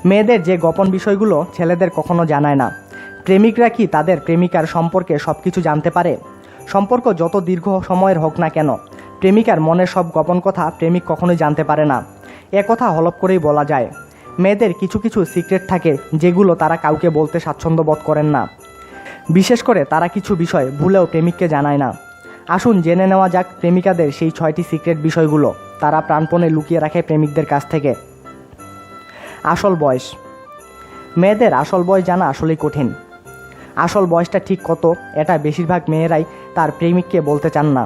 মেয়েদের যে গোপন বিষয়গুলো ছেলেদের কখনো জানায় না। প্রেমিকরা কি তাদের প্রেমিকার সম্পর্কে সব কিছু জানতে পারে? সম্পর্ক যত দীর্ঘ সময়ের হোক না কেন, প্রেমিকার মনের সব গোপন কথা প্রেমিক কখনোই জানতে পারে না। এ কথা হলপ করেই বলা যায়। মেয়েদের কিছু কিছু সিক্রেট থাকে যেগুলো তারা কাউকে বলতে স্বাচ্ছন্দ্য বোধ করেন না। বিশেষ করে তারা কিছু বিষয় ভুলেও প্রেমিককে জানায় না। আসুন জেনে নেওয়া যাক প্রেমিকাদের সেই 6টি সিক্রেট বিষয়গুলো তারা প্রাণপণে লুকিয়ে রাখে প্রেমিকদের কাছ থেকে। আসল বয়স। মেয়েদের আসল বয়স জানা আসলেই কঠিন। আসল বয়সটা ঠিক কত এটা বেশিরভাগ মেয়েরাই তার প্রেমিককে বলতে চান না।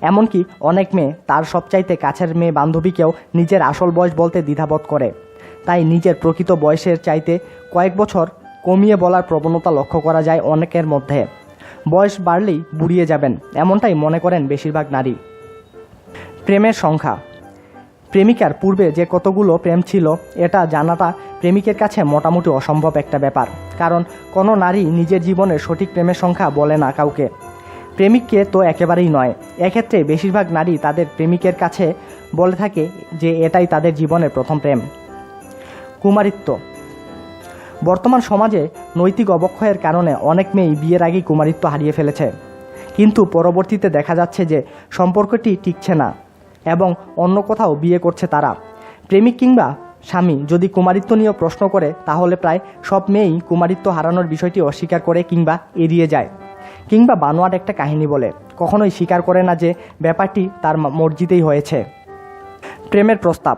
এমনকি অনেক মেয়ে তার সবচাইতে কাছের মেয়ে বান্ধবীকেও নিজের আসল বয়স বলতে দ্বিধাবোধ করে। তাই নিজের প্রকৃত বয়সের চাইতে কয়েক বছর কমিয়ে বলার প্রবণতা লক্ষ্য করা যায় অনেকের মধ্যে। বয়স বাড়লেই বুড়িয়ে যাবেন এমনটাই মনে করেন বেশিরভাগ নারী। প্রেমের সংখ্যা। প্রেমিকার পূর্বে যে কতগুলো প্রেম ছিল এটা জানাটা প্রেমিকের কাছে মোটামুটি অসম্ভব একটা ব্যাপার, কারণ কোনো নারী নিজের জীবনের সঠিক প্রেমের সংখ্যা বলে না কাউকে। প্রেমিককে তো একেবারেই নয়। এক্ষেত্রে বেশিরভাগ নারী তাদের প্রেমিকের কাছে বলে থাকে যে এটাই তাদের জীবনের প্রথম প্রেম। কুমারিত্ব। বর্তমান সমাজে নৈতিক অবক্ষয়ের কারণে অনেক মেয়েই বিয়ের আগেই কুমারিত্ব হারিয়ে ফেলেছে, কিন্তু পরবর্তীতে দেখা যাচ্ছে যে সম্পর্কটি টিকছে না এবং অন্য কোথাও বিয়ে করছে তারা। প্রেমিক কিংবা স্বামী যদি কুমারিত্ব নিয়ে প্রশ্ন করে তাহলে প্রায় সব মেয়েই কুমারিত্ব হারানোর বিষয়টি অস্বীকার করে কিংবা এড়িয়ে যায়, কিংবা বানোয়াট একটা কাহিনী বলে। কখনোই স্বীকার করে না যে ব্যাপারটি তার মর্জিতেই হয়েছে। প্রেমের প্রস্তাব।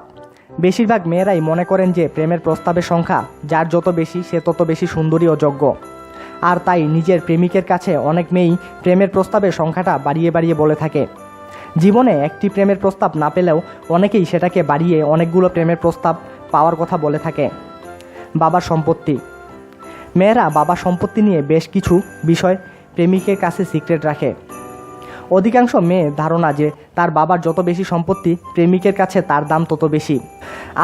বেশিরভাগ মেয়েরাই মনে করেন যে প্রেমের প্রস্তাবের সংখ্যা যার যত বেশি সে তত বেশি সুন্দরী ও যোগ্য। আর তাই নিজের প্রেমিকের কাছে অনেক মেয়েই প্রেমের প্রস্তাবের সংখ্যাটা বাড়িয়ে বাড়িয়ে বলে থাকে। জীবনে একটি প্রেমের প্রস্তাব না পেলেও অনেকেই সেটাকে বাড়িয়ে অনেকগুলো প্রেমের প্রস্তাব পাওয়ার কথা বলে থাকে। বাবার সম্পত্তি। মেয়েরা বাবার সম্পত্তি নিয়ে বেশ কিছু বিষয় প্রেমিকের কাছে সিক্রেট রাখে। অধিকাংশ মেয়ে ধারণা যে তার বাবার যত বেশি সম্পত্তি প্রেমিকের কাছে তার দাম তত বেশি।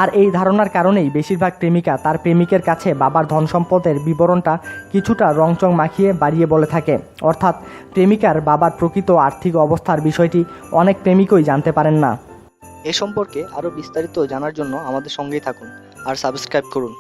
আর এই ধারণার কারণেই বেশিরভাগ প্রেমিকা তার প্রেমিকের কাছে বাবার ধন সম্পদের বিবরণটা কিছুটা রংচং মাখিয়ে বাড়িয়ে বলে থাকে। অর্থাৎ প্রেমিকার বাবার প্রকৃত আর্থিক অবস্থার বিষয়টি অনেক প্রেমিকই জানতে পারেন না। এ সম্পর্কে আরও বিস্তারিত জানার জন্য আমাদের সঙ্গেই থাকুন আর সাবস্ক্রাইব করুন।